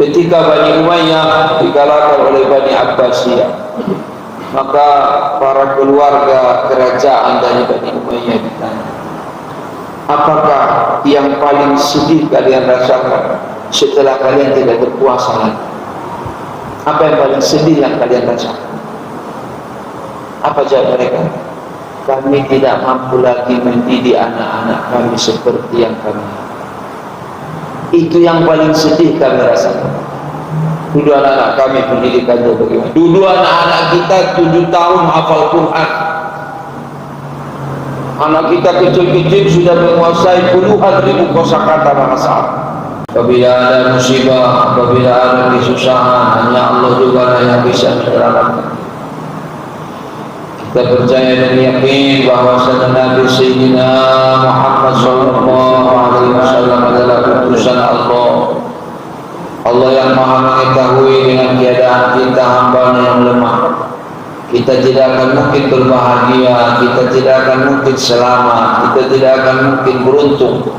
Ketika Bani Umayyah dikalahkan oleh Bani Abbasiyah, maka para keluarga kerajaan dari Bani Umayyah ditanya, apakah yang paling sedih kalian rasakan setelah kalian tidak berpuasa lagi? Apa yang paling sedih yang kalian rasakan? Apa jawab mereka? Kami tidak mampu lagi mendidik anak-anak kami seperti yang kami. Itu yang paling sedih kami rasakan. Dulu anak-anak kami pendidikannya bagaimana? Dulu anak-anak kita 7 tahun hafal Quran. Anak kita kecil-kecil sudah menguasai puluhan ribu kosakata bahasa Arab. Apabila ada musibah, apabila ada kesusahan, hanya Allah juga yang bisa menyelamatkan. Kita percaya dan yakin bahawa Nabi Sayyidina Muhammad SAW adalah utusan Allah. Allah yang maha mengetahui dengan keadaan kita, hambanya yang lemah. Kita tidak akan mungkin berbahagia, kita tidak akan mungkin selamat, kita tidak akan mungkin beruntung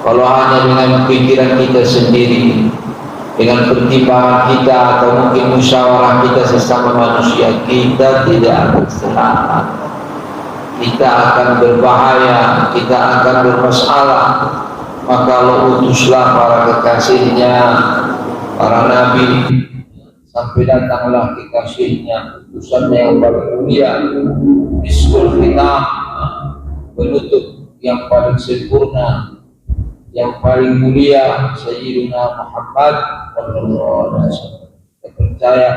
kalau hanya dengan pikiran kita sendiri, dengan pertimbangan kita atau mungkin musyawarah kita sesama manusia. Kita tidak akan selamat, kita akan berbahaya, kita akan bermasalah. Maka Allah utuslah para kekasihnya, para nabi, sampai datanglah kekasihnya, utusannya yang paling mulia, Nisful Khitam, penutup yang paling sempurna, yang paling mulia, Sayyidina Muhammad sallallahu alaihi wasallam. Kita percaya,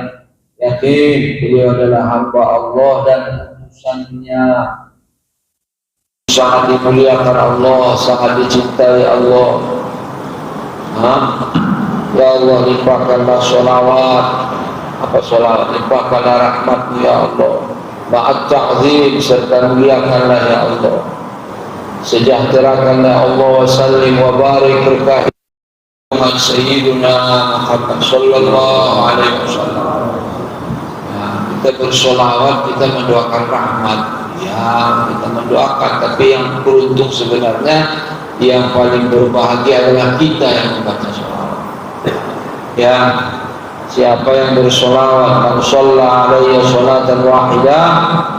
yakin beliau adalah hamba Allah dan utusannya, sangat dimuliakan Allah, sangat dicintai Allah. Ya Allah, limpahkanlah sholawat. Apa sholawat? Limpahkanlah rahmat-Mu ya Allah, ma'at ta'zim, serta muliakanlah ya Allah, sejahterakanlah Allah, sallim wa barik berkahi Muhammad Sayyidina Muhammad sallallahu alaihi wasallam. Kita bersolawat, kita mendoakan rahmat. Ya, kita mendoakan, tapi yang beruntung sebenarnya, yang paling berbahagia adalah kita yang membaca sholawat. Ya, siapa yang bersolawat, man shalla alaiya sholatan wahidah,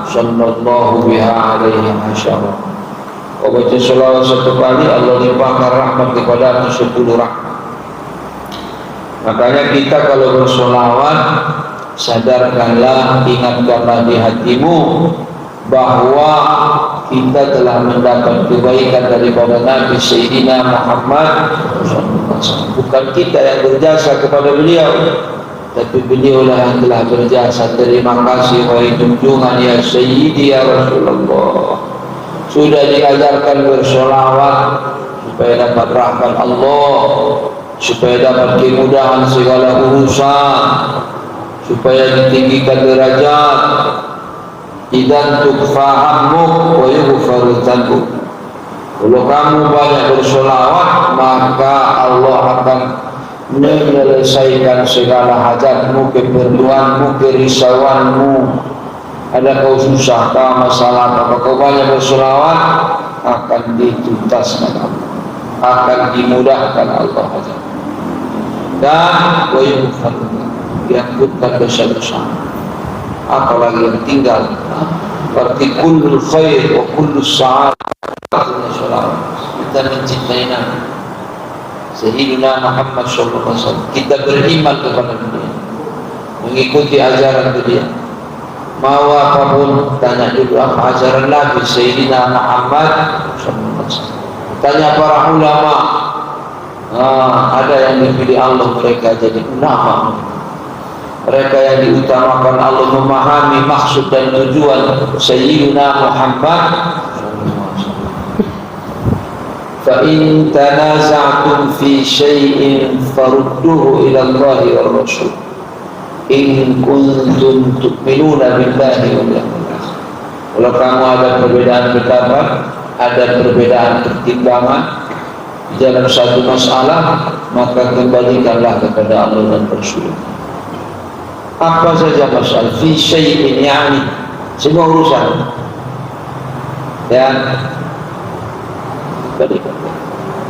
sallallahu biha alaihi asyara. Kau baca sholawat 1 kali, Allah limpahkan rahmat kepada 10 rahmat. Makanya kita kalau bersolawat, sadarkanlah, ingatkanlah di hatimu bahwa kita telah mendapat kebaikan daripada Nabi Sayyidina Muhammad. Bukan kita yang berjasa kepada beliau, tapi beliau lah yang telah berjasa. Terima kasih wahai junjungan ya Sayyidi ya Rasulullah, sudah diajarkan bersolawat supaya dapat rahmat Allah, supaya dapat kemudahan segala urusan, supaya ditinggikan derajat. Idan tukfahammuk wa yughfaru dzanbuk. Kalau kamu banyak bersolawat, maka Allah akan menyelesaikan segala hajatmu, keperluanmu, kerisauanmu. Ada kau susah, kau masalah, maka kau banyak bersolawat, akan dituntaskan Allah, akan dimudahkan Allah hajat. Dan wa yughfaru, diamputkan dosa-dosa. Apalagi yang tinggal. Berarti kullul khair wa kullus sa'adah. Kita mencintai Nabi Sayyidina Muhammad sallallahu alaihi wasallam. Kita beriman kepada beliau, mengikuti ajaran beliau. Mau apapun, tanya dulu apa ajaran Nabi Sayyidina Muhammad sallallahu alaihi wasallam. Tanya para ulama. Ada yang dipilih Allah, mereka jadi ulama. Mereka yang diutamakan Allah memahami maksud dan tujuan Sayyidina Muhammad. Fa in tanaza'tum fi syai'in farudduhu ila Allah wa Rasul in kuntum tu'minuna billahi wal yawmil akhir. Kalau kamu ada perbedaan pendapat, ada perbedaan pertimbangan dalam satu masalah, maka kembalikanlah kepada Allah dan Rasul. Apa saja masalah, fi syai'in, yani semua urusan, ya,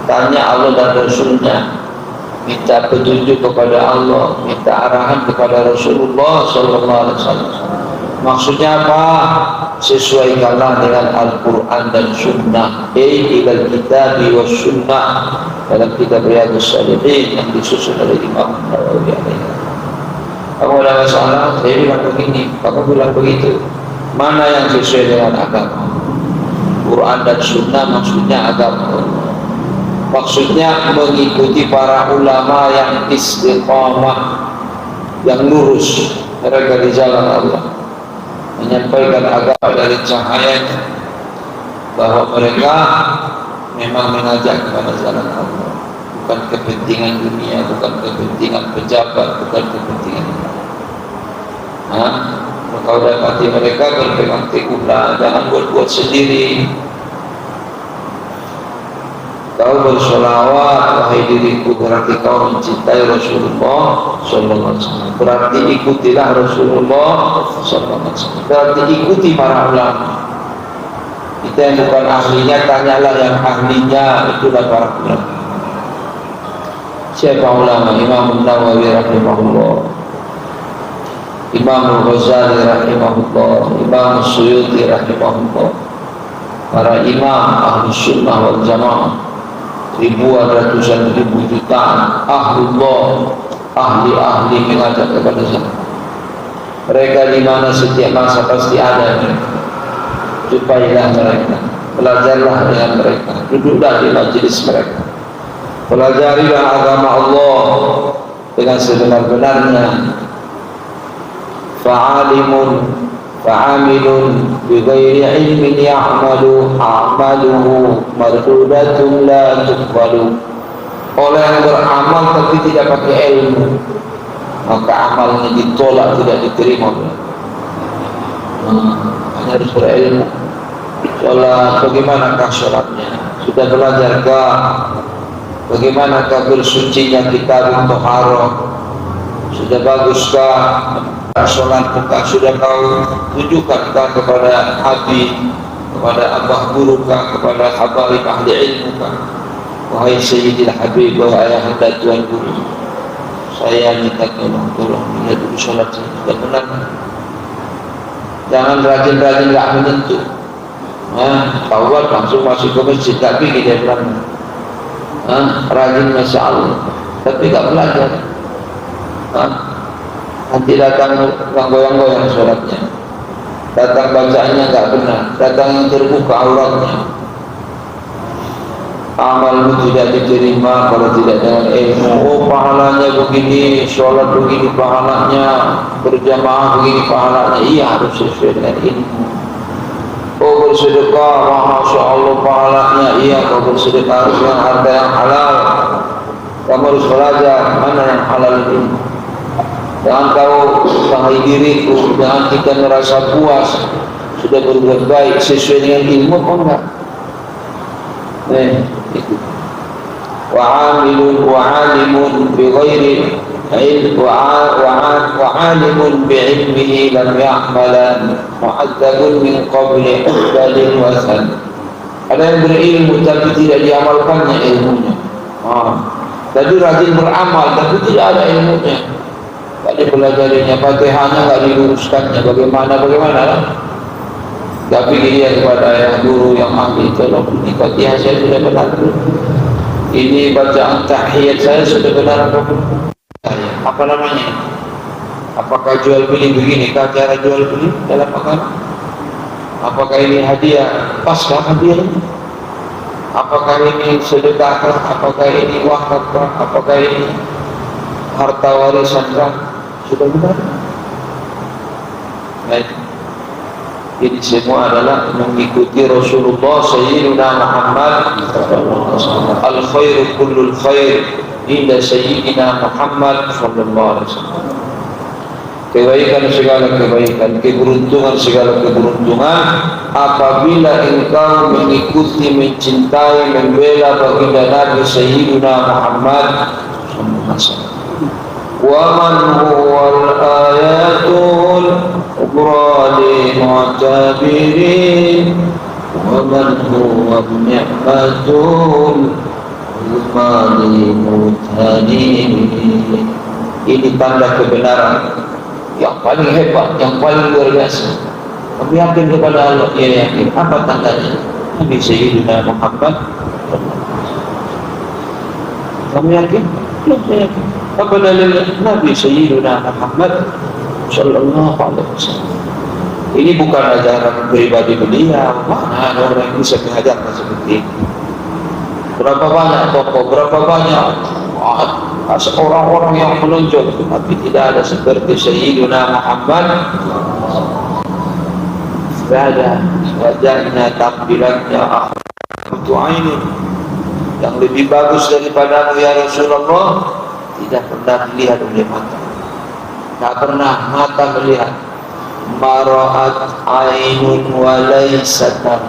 tanya Allah dan Rasulnya. minta petunjuk kepada Allah, minta arahan kepada Rasulullah sallallahu alaihi wasallam. Maksudnya apa? Sesuaikanlah dengan Al-Quran dan Sunnah. Ilal kitabi was Sunnah, dalam kitab Riyadhus Shalihin yang disusun oleh Imam Nawawi alaihi. Kamu ada masalah? Saya bilang begini, kamu bilang begitu. Mana yang sesuai dengan agama? Quran dan Sunnah maksudnya agama. Maksudnya mengikuti para ulama yang istiqamah, yang lurus mereka di jalan Allah, menyampaikan agama dari cahayanya, bahwa mereka memang mengajak kepada jalan Allah, bukan kepentingan dunia, bukan kepentingan pejabat, bukan kepentingan kau dapati mereka berpegang teguhlah, jangan buat-buat sendiri. Kau bersolawat, wahai diriku, berarti kau mencintai Rasulullah sallallahu alaihi wasallam. Berarti ikutilah Rasulullah sallallahu alaihi wasallam. Berarti ikuti para ulama. Kita yang bukan ahlinya, tanyalah yang ahlinya, itulah para ulama. Siapa ulama? Imam Nawawi rahimahullah, Imam Ghazali rahimahullah, Imam Suyuti rahimahullah, para imam ahli sunnah wal jamaah, ribuan, ratusan ribu, jutaan ahlullah, ahli-ahli mengajak kepada jalan. Mereka di mana setiap masa pasti ada. Jumpai-lah mereka, belajarlah dengan mereka, duduklah di majlis mereka, pelajarilah agama Allah dengan sebenar-benarnya. Fa'amilun bighairi ilmin ya'malu a'maluhu mardudatun la tuqbalu. Orang yang beramal tapi tidak pakai ilmu, maka amalnya ditolak, tidak diterima. Hanya harus berilmu. Sholat, bagaimanakah sholatnya? Sudah belajarkah? Bagaimanakah bersucinya kitab Thaharah? Sudah baguskah sholat muka? Sudah kau tunjukkankah kepada Habib, kepada abah guru kah, kepada habaib ahli ilmu kah? Wahai Sayyidil Habib, wahai ayahanda Tuan Guru, saya minta tolong lihat dulu sholat saya sudah benar. Jangan rajin-rajin gak menyentuh. Taubat langsung masuk ke masjid, tapi dia bilang rajin Masya Allah, tapi gak belajar. Nanti datang goyang-goyang sholatnya, datang bacaannya gak benar, datang yang terbuka auratnya. Amalmu tidak diterima kalau tidak dengan ilmu. Oh, pahalanya begini, sholat begini pahalanya, berjamaah begini pahalanya. Iya, harus sesuai dengan ilmu. Oh, bersedekah, Masya Allah pahalanya. Iya, kau bersedekah dengan harta yang halal. Kamu harus belajar mana yang halal ini. Jangan kau bahai diriku, jangan kita merasa puas sudah berbuat baik sesuai dengan ilmu apa enggak? Wa'alimun bighairi ilm wa'alimun bi'ilmihi lam ya'malan mu'adzabun min qabli hudalin wasan. Ada yang berilmu tapi tidak diamalkannya ilmunya. Tadi rajin beramal tapi tidak ada ilmunya, tak dipelajarinya, Fatihahnya nggak diluruskannya, bagaimana lah. Tapi dia kepada yang guru yang ahli, tolong ini Fatihah saya sudah benar, ini bacaan tahiyat saya sudah benar apa namanya? Apakah jual beli begini? Kah cara jual beli dalam agama? Apakah ini hadiah? Paskah hadiah ini? Apakah ini sedekah? Apakah ini wakaf? Apakah ini harta warisan? Sudah benar. Baik. Ini semua adalah mengikuti Rasulullah Sayyidina Muhammad. Al-khairu kullul khair inda Sayyidina Muhammad sallallahu alaihi wasallam. Kebaikan segala kebaikan, keberuntungan segala keberuntungan apabila engkau mengikuti, mencintai, membela baginda Nabi Sayyidina Muhammad sallallahu alaihi wasallam. ومن هو الآيات الكبرى للمعتبرين ومن هو النعمة Ini tanda kebenaran yang paling hebat, yang paling luar biasa. Kami yakin kepada Allah, ia yakin. Apa tandanya? Nabi Sayyidina Muhammad. Kami yakin? Belum yakin. Apa dalilnya? Nabi Sayyidina Muhammad Sallallahu Alaihi Wasallam. Ini bukan ajaran pribadi beliau. Mana ada orang yang bisa mengajarkan seperti ini? Berapa banyak tokoh, berapa banyak orang-orang yang menonjol, tapi tidak ada seperti Sayyidina Muhammad. Tidak ada wajahnya, tampilannya, itu ainin yang lebih bagus daripadamu ya Rasulullah, tidak pernah dilihat oleh mata. Tak pernah mata melihat. Mara'at ainun walaysatan,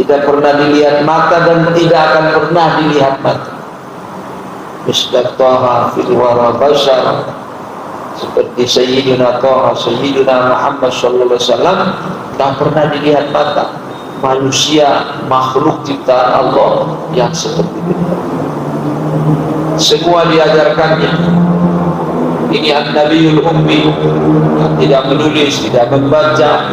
tidak pernah dilihat mata dan tidak akan pernah dilihat mata. Misdat Taha fil wara bashar, seperti Sayyidina Taha, Sayyidina Muhammad sallallahu alaihi wasallam, tak pernah dilihat mata manusia, makhluk ciptaan Allah yang seperti itu. Semua diajarkannya. Ini An-Nabiyul Ummi, yang tidak menulis, tidak membaca.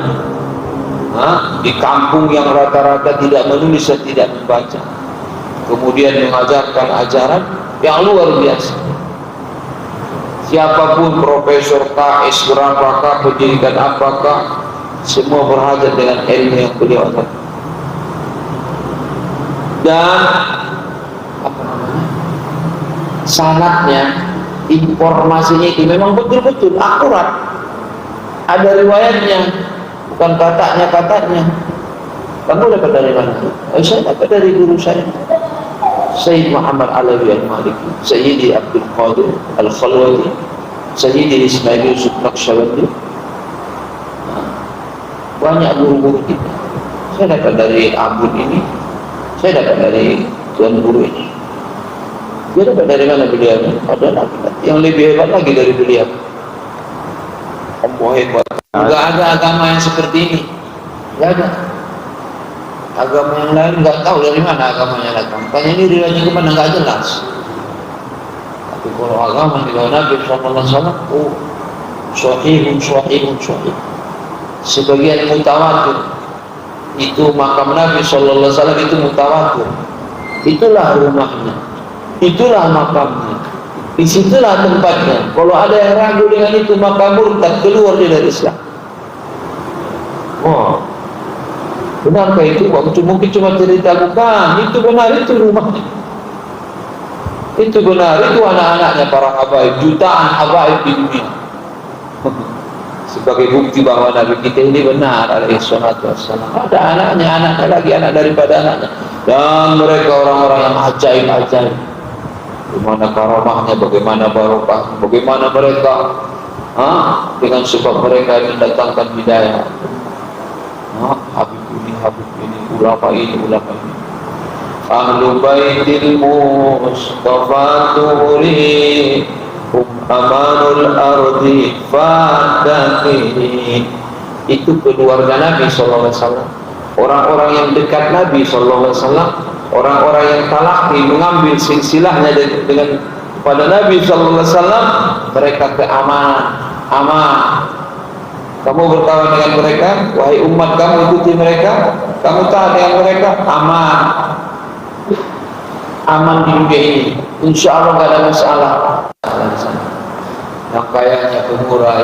Di kampung yang rata-rata tidak menulis dan tidak membaca, kemudian mengajarkan ajaran yang luar biasa. Siapapun, profesor KS berapakah, pendidikan apakah, semua berhajat dengan ilmu yang beliau ajarkan. Dan sanadnya, informasinya itu memang betul-betul akurat. Ada riwayatnya, bukan katanya. Kamu dapat dari mana? Saya dapat dari guru saya, Sayyid Muhammad Alawi Al-Maliki, Sayyidi Abdul Qadir Al-Khalwati, Sayyidi Ismail Yusuf Naqsyabandi. Banyak guru-guru kita. Saya dapat dari Abud ini, saya dapat dari Tuan Guru ini. Dia dapat dari mana beliau? Ada lagi yang lebih hebat lagi dari beliau. Allah hebat. Enggak ada agama yang seperti ini. Enggak ada. Agama yang lain enggak tahu dari mana agamanya datang. Tanya ini riwayatnya kemana, enggak jelas. Tapi kalau agama di bawah Nabi sallallahu alaihi wasallam, sahihun. Sebagian mutawatir. Itu makam Nabi sallallahu alaihi wasallam itu mutawatir. Itulah rumahnya. Itulah makamnya, disitulah tempatnya. Kalau ada yang ragu dengan itu, maka murtad, keluar dia dari Islam. Oh, benarkah itu? Mungkin cuma cerita, bukan. Itu benar, itu rumahnya. Itu benar, itu anak-anaknya para habaib, jutaan habaib di dunia. Sebagai bukti bahwa Nabi kita ini benar, alaihi salatu wassalam. Ada anaknya lagi, anak daripada anaknya. Dan mereka orang-orang yang ajaib-ajaib. Bagaimana karamahnya, bagaimana barokah, bagaimana mereka dengan sebab mereka mendatangkan hidayah. Habib ini, ulama ini. Ahlu baitil Mustafa turi amanul ardi fadakini. Itu keluarga Nabi sallallahu alaihi wasallam. Orang-orang yang dekat Nabi sallallahu alaihi wasallam, orang-orang yang talaki, mengambil silsilahnya dengan pada Nabi sallallahu alaihi wasallam, mereka aman. Kamu berkawan dengan mereka, wahai umat, kamu ikuti mereka, kamu taat dengan mereka, aman di dunia ini. Insyaallah enggak ada masalah. Yang kayanya pemurah,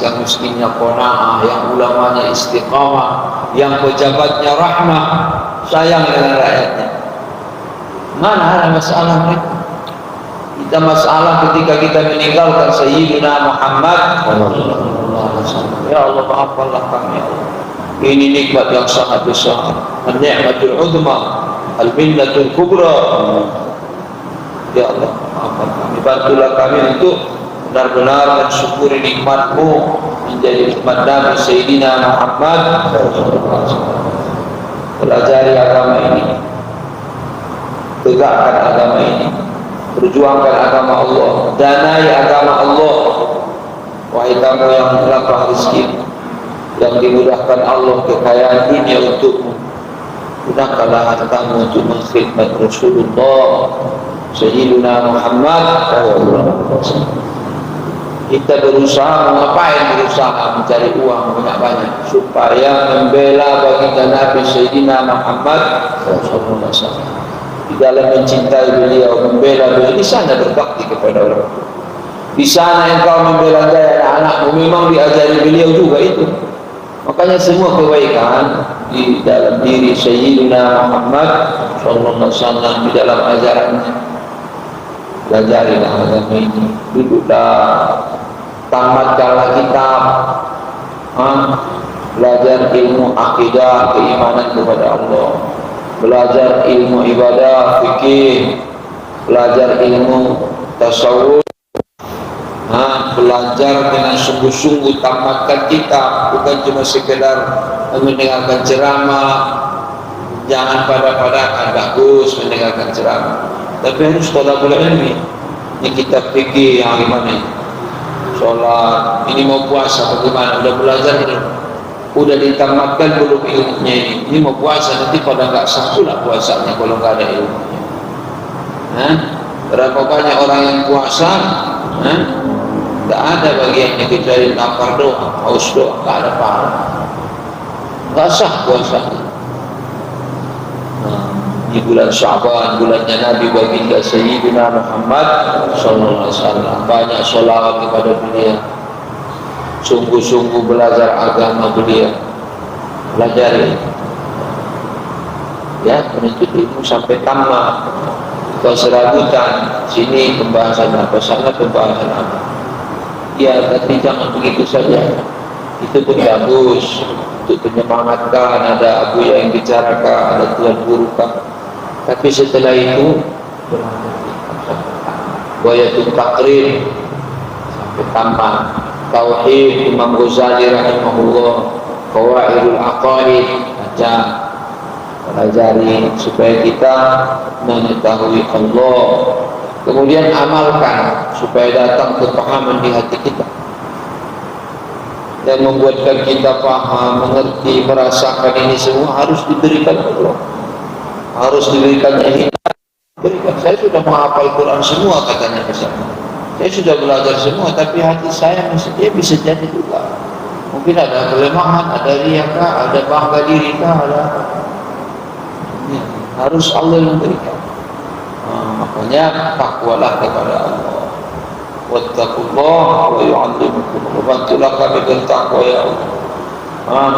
yang miskinnya qanaah, yang ulamanya istiqamah, yang pejabatnya rahmah, sayang dengan rakyatnya. Mana ada masalah mereka? Kita masalah ketika kita meninggalkan Sayyidina Muhammad. Ya Allah, maafkanlah kami. Ini nikmat yang sangat besar, an-ni'matul 'uzma, al-minnatul kubra. Ya Allah, maafkan kami, bantulah kami untuk benar-benar mensyukuri nikmat-Mu menjadi umat Nabi Sayyidina Muhammad. Pelajari agama ini, tegakkan agama ini, perjuangkan agama Allah, danai agama Allah. Wahai kamu yang lapang rezeki, yang dimudahkan Allah kekayaan dunia untukmu, gunakanlah hartamu untuk mengkhidmat Rasulullah Sayyidina Muhammad sallallahu alaihi wasallam. Kita berusaha, mencari uang banyak-banyak supaya membela baginda Nabi Sayyidina Muhammad sallallahu alaihi wasallam. Di dalam mencintai beliau, membela beliau, di sana berbakti kepada orang tua. Di sana engkau membela anak-anakmu, memang diajari beliau juga itu. Makanya semua kebaikan di dalam diri Sayyidina Muhammad sallallahu alaihi wasallam, di dalam ajarannya. Pelajarilah agama ini, duduklah, tamatkanlah kitab, belajar ilmu akidah, keimanan kepada Allah, belajar ilmu ibadah, fikih, belajar ilmu tasawuf, belajar dengan sungguh-sungguh, tamatkan kitab, bukan cuma sekedar mendengarkan ceramah. Jangan pada-padakan, bagus mendengarkan ceramah, tapi harus thalabul ilmi. Ini kitab fikih yang gimana ini? Sholat, ini mau puasa bagaimana? Udah belajar belum? Udah ditamatkan belum ilmunya ini? Ini mau puasa, nanti pada nggak sah pula puasanya kalau nggak ada ilmunya. Berapa banyak orang yang puasa, nggak ada bagiannya kecuali lapar doang, haus doang, nggak ada pahala, nggak sah puasanya. Di bulan Sya'ban, bulannya Nabi baginda Sayyidina Muhammad sallallahu alaihi wasallam, banyak sholawat kepada beliau, sungguh-sungguh belajar agama beliau, pelajari ya, menuntut ilmu sampai tamat. Kau serabutan, sini pembahasan apa, sana pembahasan apa, ya, tapi jangan begitu saja. Itu pun bagus untuk penyemangatkan, ada abu yang bicarakan, ada tuan guru kan. Tapi setelah itu Wayatul Takrir sampai tamat. Tauhid Imam Ghazali rahimahullah, Qawaidul Aqaid, baca, pelajari supaya kita mengetahui Allah, kemudian amalkan supaya datang kepahaman di hati kita dan membuatkan kita paham, mengerti, merasakan. Ini semua harus diberikan Allah, harus diberikannya hidayah. Berikan. Saya sudah menghafal Quran semua, katanya misalnya. Saya sudah belajar semua, tapi hati saya masih, bisa jadi juga. Mungkin ada kelemahan, ada riyakah, ada bangga diri kah, ada. Ya, harus Allah yang berikan. Makanya takwalah kepada Allah. Wattaqullah wa yu'allimukum. Bantulah kami bertakwa ya Allah.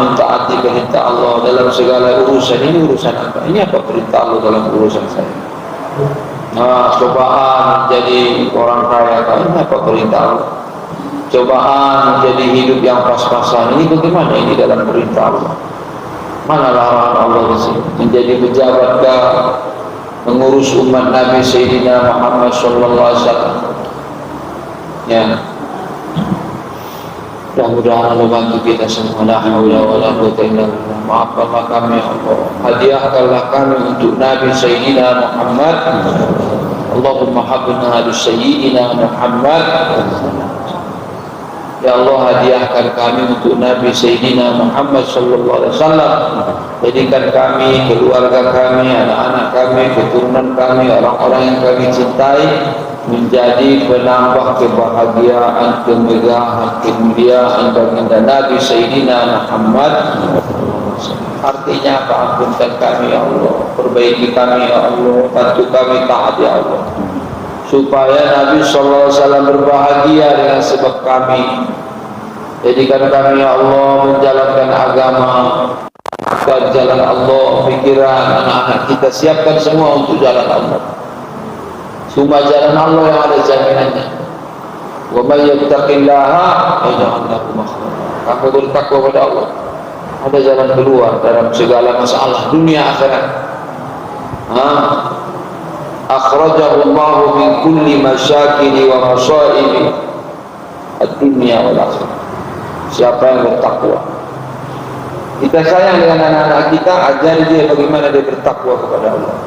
Mentaati perintah Allah dalam segala urusan. Ini urusan apa? Ini apa perintah Allah dalam urusan saya? Cobaan jadi orang kaya, ini apa perintah Allah? Cobaan jadi hidup yang pas-pasan, ini bagaimana? Ini dalam perintah Allah. Mana larangan Allah di sini? Menjadi pejabat kah, mengurus umat Nabi Sayyidina Muhammad sallallahu alaihi wasallam. Ya. Mudah-mudahan Allah bantu kita semua. La haula wala quwwata illa billah. Maafkanlah kami ya Allah. Hadiahkanlah kami untuk Nabi Sayyidina Muhammad. Allahumma habibna li Sayyidina Muhammad. Ya Allah, hadiahkan kami untuk Nabi Sayyidina Muhammad sallallahu alaihi wasallam. Jadikan kami, keluarga kami, anak-anak kami, keturunan kami, orang-orang yang kami cintai menjadi penambah kebahagiaan, kemegahan, kemuliaan baginda Nabi Sayyidina Muhammad. Artinya apa? Ampunkan kami ya Allah, perbaiki kami ya Allah, bantu kami taat ya Allah, supaya Nabi sallallahu alaihi wasallam berbahagia dengan sebab kami. Jadikan kami ya Allah menjalankan agama dan jalan Allah, pikiran anak-anak kita siapkan semua untuk jalan Allah. Cuma jalan Allah yang ada jaminannya. Wa may yattaqillaha yaj'al lahu makhraja. Kamu bertakwa kepada Allah, ada jalan keluar dalam segala masalah dunia akhirat. Akhrajahu Allah min kulli masyakili wa masaibi ad-dunya wal akhirah. Siapa yang bertakwa, kita sayang dengan anak-anak kita, ajari dia bagaimana dia bertakwa kepada Allah.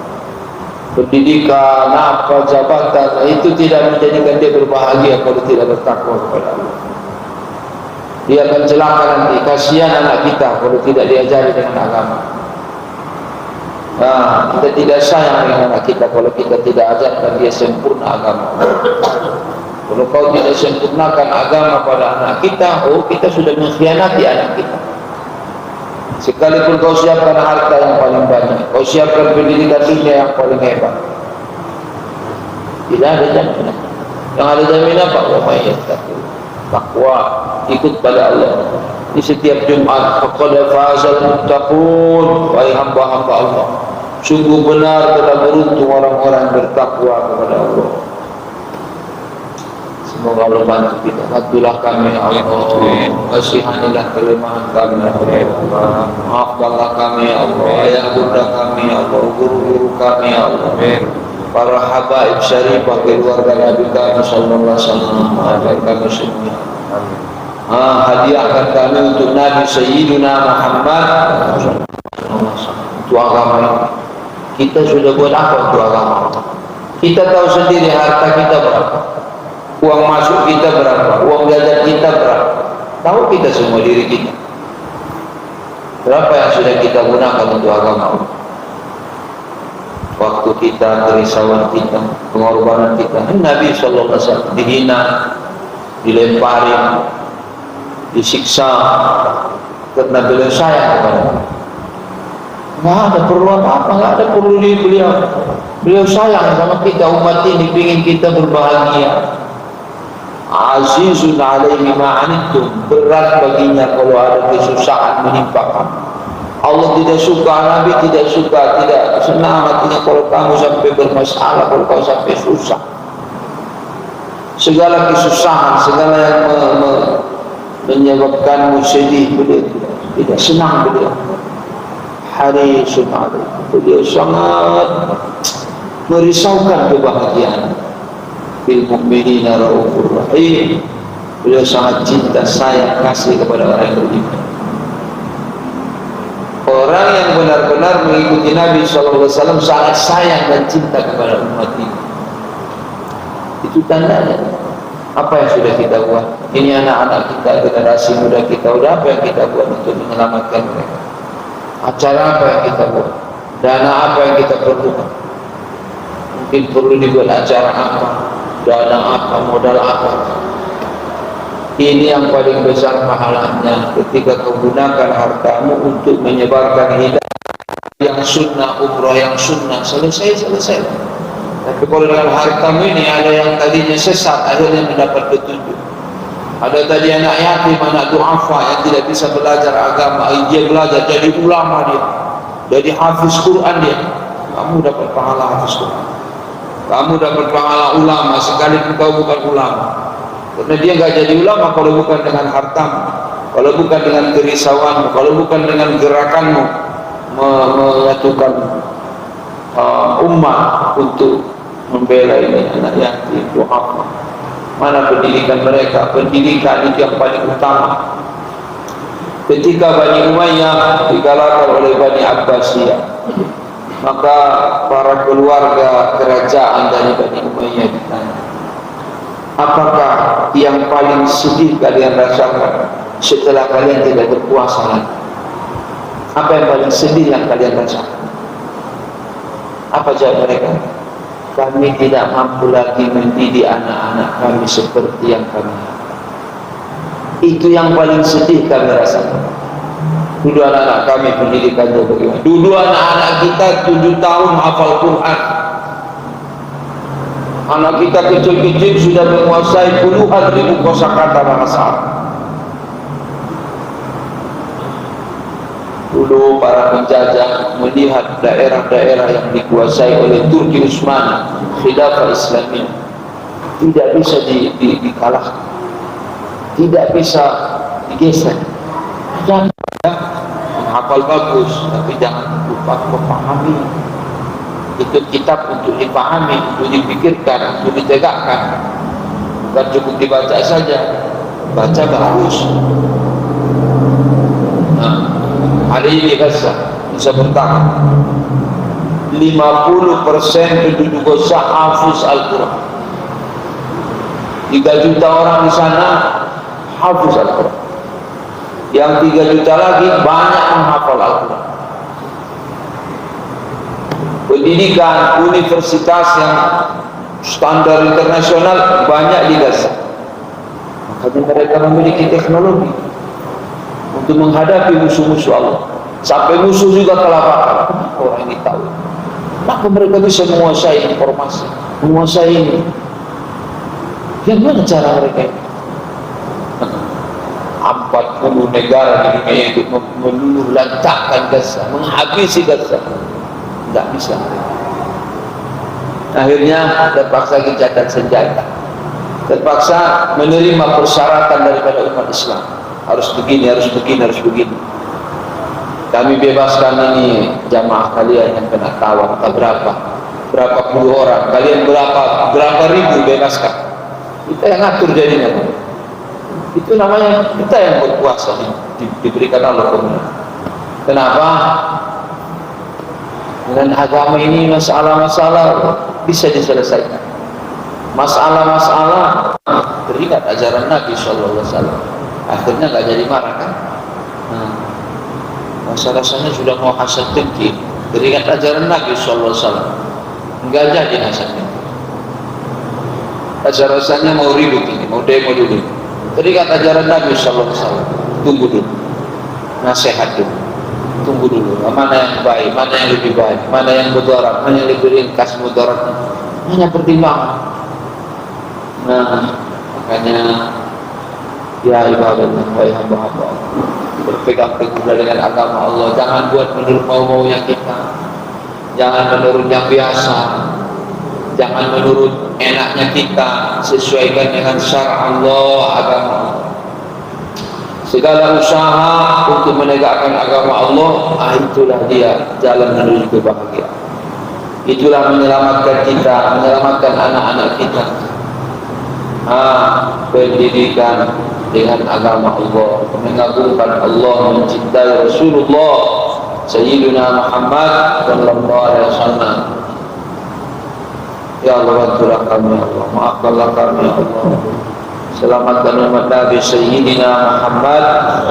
Pendidikan, apa, jabatan, itu tidak menjadikan dia berbahagia kalau tidak bertakwa kepada Allah. Dia akan celaka nanti. Kasihan anak kita kalau tidak diajari dengan agama. Nah, kita tidak sayang dengan anak kita kalau kita tidak ajarkan dia sempurna agama. Kalau kau tidak sempurnakan agama pada anak kita, oh kita sudah mengkhianati anak kita. Sekalipun kau siapkan harta yang paling banyak, kau siapkan pendidikan dunia yang paling hebat, tidak ada jaminan. Yang ada jaminan apa? Wa may yattaqi, takwa, ikut pada Allah. Di setiap Jumat, faqad fazal muttaqun, wahai hamba-hamba Allah, sungguh benar telah beruntung orang-orang bertakwa kepada Allah. Semoga Allah bantu kita. Bantulah kami ya Allah, kasihanilah kelemahan kami ya Allah, maafkanlah kami ya Allah, ayah bunda kami ya Allah, guru-guru kami ya Allah, para habaib syarifah keluarga Nabi kami sallallahu alaihi wasallam, maafkan kami semua. Hadiahkan kami untuk Nabi Sayyidina Muhammad untuk agama ini. Kita sudah buat apa untuk agama? Kita tahu sendiri harta kita berapa, uang masuk kita berapa, uang jajan kita berapa. Tahu kita semua diri kita. Berapa yang sudah kita gunakan untuk agama? Waktu kita, kerisauan kita, pengorbanan kita. Nabi sallallahu alaihi wasallam dihina, dilemparin, disiksa karena beliau sayang kepada kita. Nggak ada perlu apa-apa, nggak ada perlu beliau. Beliau sayang sama kita, umat ini, ingin kita berbahagia. Azizun alaihi ma'anittum, berat baginya kalau ada kesusahan menimpa kamu. Allah tidak suka, Nabi tidak suka, tidak senang hatinya kalau kamu sampai bermasalah, kalau kamu sampai susah. Segala kesusahan, segala yang menyebabkanmu sedih, beliau tidak senang. Beliau harisun alaihi, beliau sangat merisaukan kebahagiaan. Bil mu'minina raufur rahim, beliau sangat cinta, sayang, kasih kepada orang yang beriman. Orang yang benar-benar mengikuti Nabi SAW sangat sayang dan cinta kepada umat ini. Itu tandanya. Apa yang sudah kita buat? Ini anak-anak kita, generasi muda kita, udah apa yang kita buat untuk menyelamatkan mereka? Acara apa yang kita buat? Dana apa yang kita perlukan? Mungkin perlu dibuat acara apa? Dana apa? Modal apa? Ini yang paling besar pahalanya ketika kau gunakan hartamu untuk menyebarkan hidayah yang sunnah, umrah yang sunnah. Selesai. Tapi kalau dengan hartamu ini ada yang tadinya sesat, akhirnya mendapat petunjuk. Ada tadi anak yatim, anak du'afa yang tidak bisa belajar agama, dia belajar jadi ulama, dia jadi hafiz Quran, dia kamu dapat pahala hafiz Quran, kamu dapat pahala ulama sekalipun kau bukan ulama. Karena dia enggak jadi ulama kalau bukan dengan hartamu, kalau bukan dengan kerisauanmu, kalau bukan dengan gerakanmu menyatukan umat untuk membela ini anak yatim du'afa. Mana pendidikan mereka? Pendidikan itu yang paling utama. Ketika Bani Umayyah dikalahkan oleh Bani Abbasiyah, maka para keluarga kerajaan dari Bani Umayyah ditanya, apakah yang paling sedih kalian rasakan setelah kalian tidak berpuasa lagi? Apa yang paling sedih yang kalian rasakan? Apa jawab mereka? Kami tidak mampu lagi mendidik anak-anak kami seperti yang kami. Itu yang paling sedih kami rasakan. Dulu anak-anak kami pendidikannya bagaimana? Dulu anak-anak kita 7 tahun hafal Quran. Anak kita kecil-kecil sudah menguasai puluhan ribu kosakata bahasa Arab. Dulu para penjajah melihat daerah-daerah yang dikuasai oleh Turki Utsmani, Khilafah Islamiyah, tidak bisa dikalahkan, tidak bisa digeser. Jangan menghafal bagus, tapi jangan lupa memahami. Itu kitab untuk dipahami, untuk dipikirkan, untuk ditegakkan. Bukan cukup dibaca saja, baca bagus. Hari ini bisa bertahan 50% penduduk Gaza hafiz Al-Quran. 3 juta orang di sana hafiz Al-Quran. Yang 3 juta lagi banyak menghafal Al-Quran. pendidikan universitas yang standar internasional banyak di Gaza. Makanya mereka memiliki teknologi untuk menghadapi musuh-musuh Allah. Sampai musuh juga kelaparan. Orang ini tahu. Maka mereka bisa menguasai informasi, menguasai ini. Yang mana cara mereka ini? 40 negara di dunia itu meluluh lantakkan Gaza, menghabisi Gaza. Tidak bisa. Akhirnya terpaksa gencatan senjata, terpaksa menerima persyaratan daripada umat Islam. Harus begini, harus begini, harus begini. Kami bebaskan ini jamaah kalian yang kena tawar, berapa puluh orang, kalian berapa ribu bebaskan. Kita yang ngatur jadinya. Itu namanya kita yang berkuasa, diberikan Allah kemuliaan. Kenapa? Dengan agama ini masalah-masalah bisa diselesaikan. Masalah-masalah teringat ajaran Nabi SAW. Akhirnya nggak jadi marah kan? Rasa-rasanya sudah mau hasad dengki, teringat ajaran Nabi SAW. Nggak jadi hasad dengki. Rasa-rasanya mau ribut ini, mau demo dulu. Teringat ajaran Nabi SAW. Tunggu dulu, nasihat dulu. Tunggu dulu, mana yang baik, mana yang lebih baik, mana yang mudarat, mana yang lebih ringkas mudaratnya. Hanya pertimbangan. Nah, makanya ya ibadah wahai hamba-hamba, berpegang teguh dengan agama Allah. Jangan buat menurut mau-maunya kita, jangan menurut yang biasa, jangan menurut enaknya kita. Sesuaikan dengan syara Allah, agama Allah. Segala usaha untuk menegakkan agama Allah, itulah dia jalan menuju kebahagiaan. Itulah menyelamatkan kita, menyelamatkan anak-anak kita. Pendidikan dengan agama Allah, mengagungkan Allah, mencintai Rasulullah Sayyidina Muhammad sallallahu alaihi wasallam. Ya Allah, bantulah kami ya Allah, maafkanlah kami ya Allah. Selamatkan umat Nabi Sayyidina Muhammad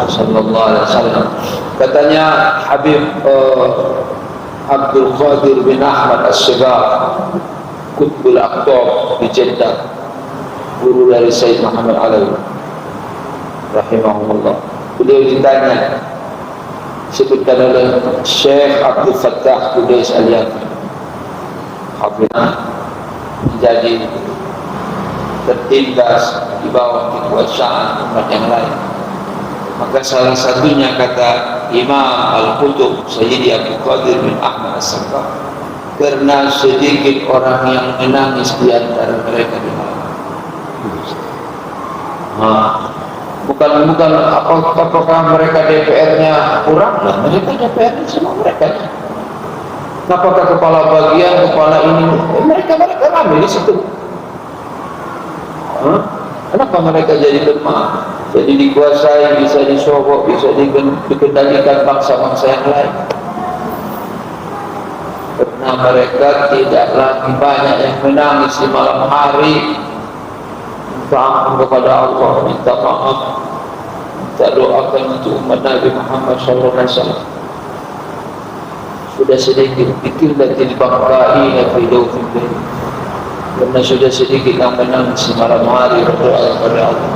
sallallahu alaihi wasallam. Katanya Habib Abdul Qadir bin Ahmad As-Sigar, Qutbul Aqtab di Jeddah, guru dari Sayyid Muhammad Alawi rahimahullah. Beliau ditanya, sebutkan oleh Syekh Abdul Fattah Qudais Al-Yafi, menjadi tertindas di bawah kekuasaan umat yang lain. Maka salah satunya kata Imam Al-Qutub Sayyidi Abdul Qadir bin Ahmad As-Sigar, karena sedikit orang yang menangis di antara mereka di malam. Bukan apakah mereka DPR-nya kurang? Lah, mereka DPR-nya semua mereka. Apakah kepala bagian, kepala ini, mereka ramai di situ. Kenapa mereka jadi lemah? Jadi dikuasai, bisa disogok, bisa dikendalikan bangsa-bangsa yang lain. Karena mereka tidak lagi banyak yang menangis di malam hari, minta ampun kepada Allah, minta maaf, minta doakan untuk umat Nabi Muhammad SAW. Sudah sedikit bikillatil baqa'ina fi dawfil layl, karena sudah sedikit yang menangis di malam hari berdoa kepada Allah.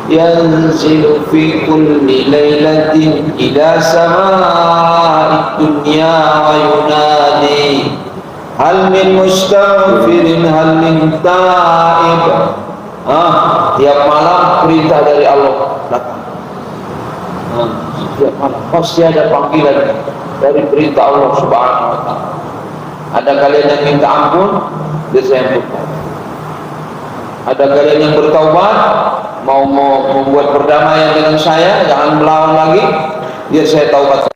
Yanzilu fi kulli laylatin ila sama'id dunya wa yunadi hal min mustaghfirin hal min ta'ib. Tiap malam perintah dari Allah datang. Tiap malam pasti ada panggilan dari perintah Allah Subhanahu wa ta'ala. Ada kalian yang minta ampun, dia saya ampunkan. Ada kalian yang bertaubat, mau membuat perdamaian dengan saya, jangan melawan lagi, biar saya taubat,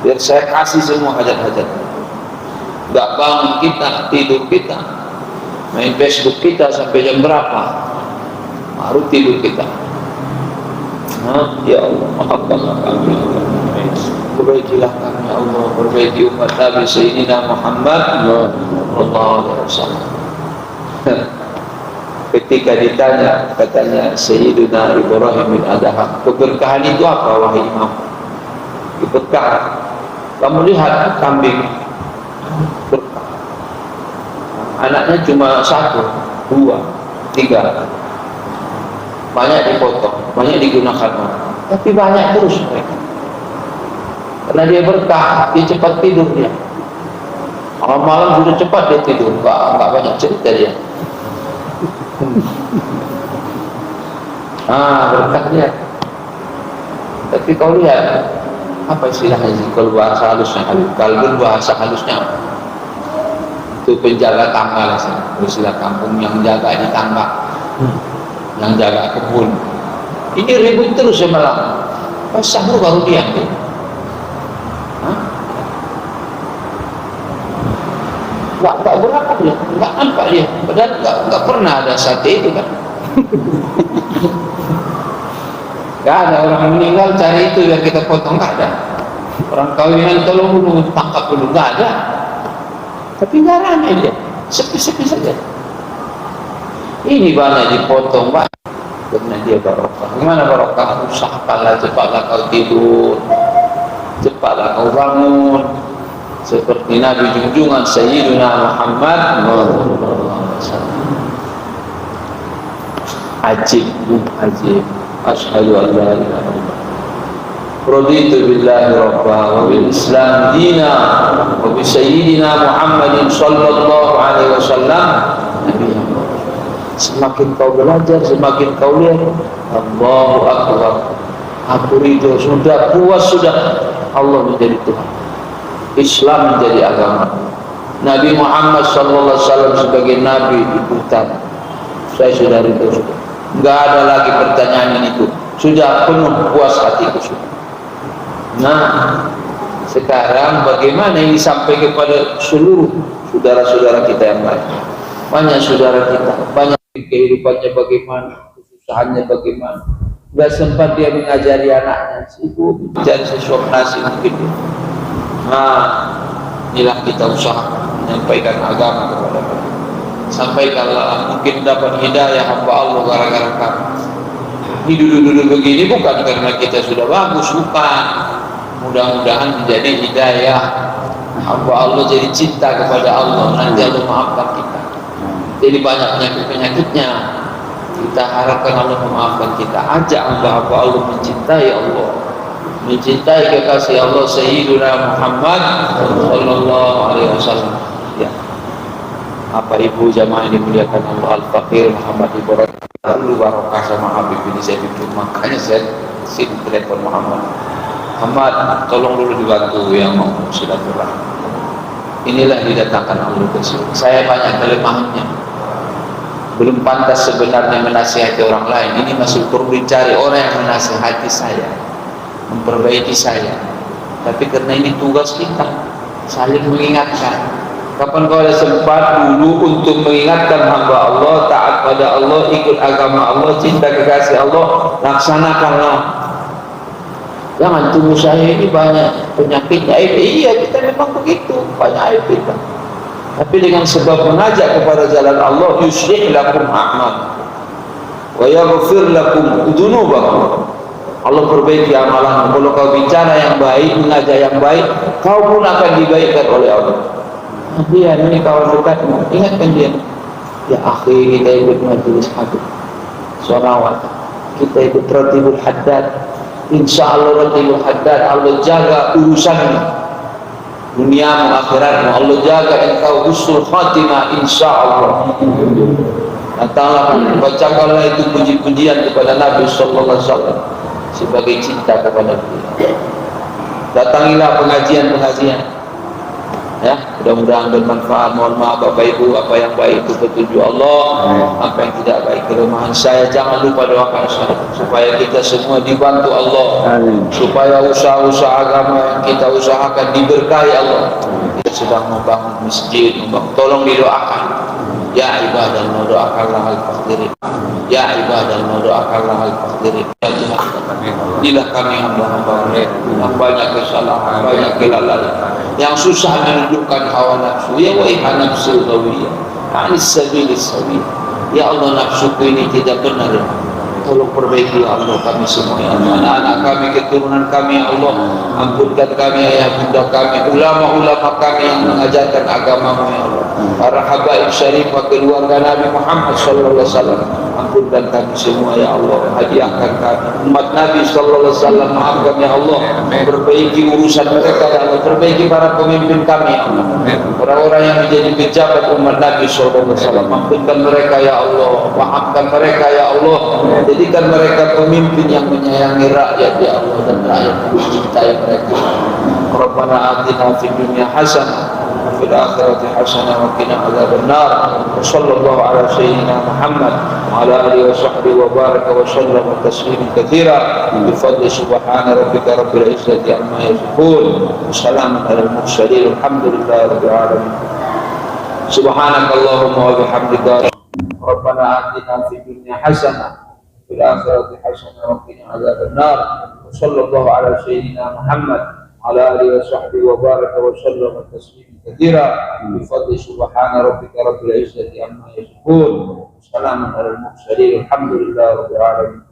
biar saya kasih semua hajat-hajat. Gak bangun kita, tidur kita, main Facebook kita sampai jam berapa, baru tidur kita. Ya Allah, maafkanlah kami, perbaikilah kami ya Allah, perbaiki umat Nabi Sayyidina Muhammad sallallahu alaihi wasallam. Ketika ditanya, katanya Sayyidina Ibrahim bin Adham, keberkahan itu apa wahai imam? Keberkahan, kamu lihat kambing, anaknya cuma 1, 2, 3, banyak dipotong, banyak digunakan orang, tapi banyak terus mereka. Karena dia berkah, dia cepat tidur dia. Malam-malam sudah cepat dia tidur, enggak banyak cerita dia. Berkah dia. Tapi kau lihat, apa istilahnya kalau bahasa halusnya? Kalau bahasa halusnya apa? Itu penjaga tangga lah, istilah kampung yang jaga di tangga, yang jaga kebun. Ini ribut terus ya malam. Pas sahur baru diam dia. Enggak berapa dia, enggak nampak dia. Padahal enggak pernah ada sate itu kan. Enggak ada orang meninggal cari itu yang kita potong, enggak ada. Orang kawinan tolong dulu, tangkap dulu, enggak ada. Tapi enggak ramai dia, sepi-sepi saja. Ini banyak dipotong, Pak. Karena dia barokah. Gimana barokah? Usahakanlah cepatlah kau tidur, cepatlah kau bangun. Seperti Nabi junjungan Sayyidina Muhammad ajib. Asyhadu an la ilaha illallah raditu billahi rabba wa bil islam dina wa bi sayyidina Muhammadin sallallahu alaihi wasallam nabi. Semakin kau belajar, semakin kau lihat, Allahu akbar, aku ridho, sudah puas, sudah Allah menjadi Tuhan, Islam menjadi agama, Nabi Muhammad SAW sebagai Nabi ikutan. Saya sudah ridho, enggak ada lagi pertanyaan itu, sudah penuh puas hatiku sudah. Nah, sekarang bagaimana ini sampai kepada seluruh saudara-saudara kita yang lain? Banyak saudara kita, banyak kehidupannya bagaimana, kesusahannya bagaimana, enggak sempat dia mengajari anaknya, sibuk mencari sesuap nasi mungkin dia. Inilah kita usahakan menyampaikan agama kepada mereka. Sampaikanlah, mungkin dapat hidayah hamba Allah gara-gara kami. Ini duduk-duduk begini bukan karena kita sudah bagus, bukan. Mudah-mudahan menjadi hidayah hamba Allah, jadi cinta kepada Allah, nanti Allah maafkan kita. Jadi banyak penyakit-penyakitnya, kita harapkan Allah memaafkan kita. Ajak hamba-hamba Allah mencintai Allah, mencintai kekasih Allah Sayyidina Muhammad sallallahu alaihi wasallam. Ya. Apa ibu jamaah ini dimuliakan Allah, Al-Faqir Muhammad Ibrahim dulu barokah sama Habib ini, saya pikir makanya saya sini telepon Muhammad, tolong dulu dibantu yang mau silaturahmi. Inilah didatangkan Allah ke sini. Saya banyak kelemahannya, belum pantas sebenarnya menasihati orang lain. Ini masih perlu dicari orang yang menasihati saya, memperbaiki saya. Tapi karena ini tugas kita, saling mengingatkan. Kapan kau ada sempat dulu untuk mengingatkan hamba Allah, taat pada Allah, ikut agama Allah, cinta kekasih Allah, laksanakanlah. Jangan tunggu saya ini banyak penyakitnya. Iya, kita memang begitu, banyak aib kita. Tapi dengan sebab mengajak kepada jalan Allah, yuslih lakum a'mal wa yaghfir lakum dzunubakum. Allah perbaiki amalan. Kalau kau bicara yang baik, mengajak yang baik, kau pun akan dibaikkan oleh Allah. Dia ini kawan dekatmu, ingatkan dia. Ya akhi, kita ikut majelis hadis, sholawat, kita ikut Ratibul Haddad. Insya Allah Ratibul Haddad, Allah jaga urusanmu, duniamu, akhiratmu. Allah jaga engkau husnul khatimah, insya Allah. Datanglah, bacakanlah itu puji-pujian kepada Nabi Sallallahu Alaihi Wasallam sebagai cinta kepada dia. Datangilah pengajian-pengajian. Ya, mudah-mudahan bermanfaat. Mohon maaf Bapak Ibu, apa yang baik itu petunjuk Allah, apa yang tidak baik kelemahan saya. Jangan lupa doakan saya supaya kita semua dibantu Allah, supaya usaha-usaha agama yang kita usahakan diberkahi Allah. Kita sedang membangun masjid, tolong didoakan. Ya ibadallah, doakanlah al-faqirin. Ya ibadallah, doakanlah al-faqirin. Ya Tuhan, inilah kami hamba-hamba yang banyak kesalahan, banyak kelalaian, yang susah menundukkan hawa nafsu. Ya waiha nafsul ghawiyah, anis sabilis sawiyah. Ya Allah, nafsuku ini tidak benar. Tolong perbaiki ya Allah kami semua, ya Allah. Anak-anak kami, keturunan kami, ya Allah. Ampunkan kami, ayah bunda kami, ulama-ulama kami yang mengajarkan agamamu, ya Allah. para habaib syarifah keluarga Nabi Muhammad sallallahu alaihi wasallam. Ampunkan kami semua ya Allah, hadiahkan kami umat Nabi sallallahu alaihi wasallam, maafkan ya Allah, perbaiki urusan mereka ya Allah, perbaiki para pemimpin kami ya Allah, orang-orang yang menjadi pejabat umat Nabi sallallahu alaihi wasallam, ampunkan mereka ya Allah, maafkan mereka ya Allah, jadikan mereka pemimpin yang menyayangi rakyat ya Allah, dan rakyat mencintai mereka. Rabbana atina fid dunya hasanah وفي الآخرة حسنة وقنا عذاب النار وصلى الله على سيدنا محمد وعلى آله وصحبه وبارك وسلم تسليما كثيرا بفضل سبحان ربك رب العزة عما يصفون وسلام على المرسلين والحمد لله رب العالمين. سبحانك اللهم وبحمدك ربنا آتنا في الدنيا حسنة وفي الآخرة حسنة وقنا عذاب النار وصلى الله على سيدنا محمد وعلى آله وصحبه وبارك وسلم تسليما كثيرا بفضل سبحان ربك رب العزة عما يصفون وسلام على المرسلين والحمد لله رب العالمين.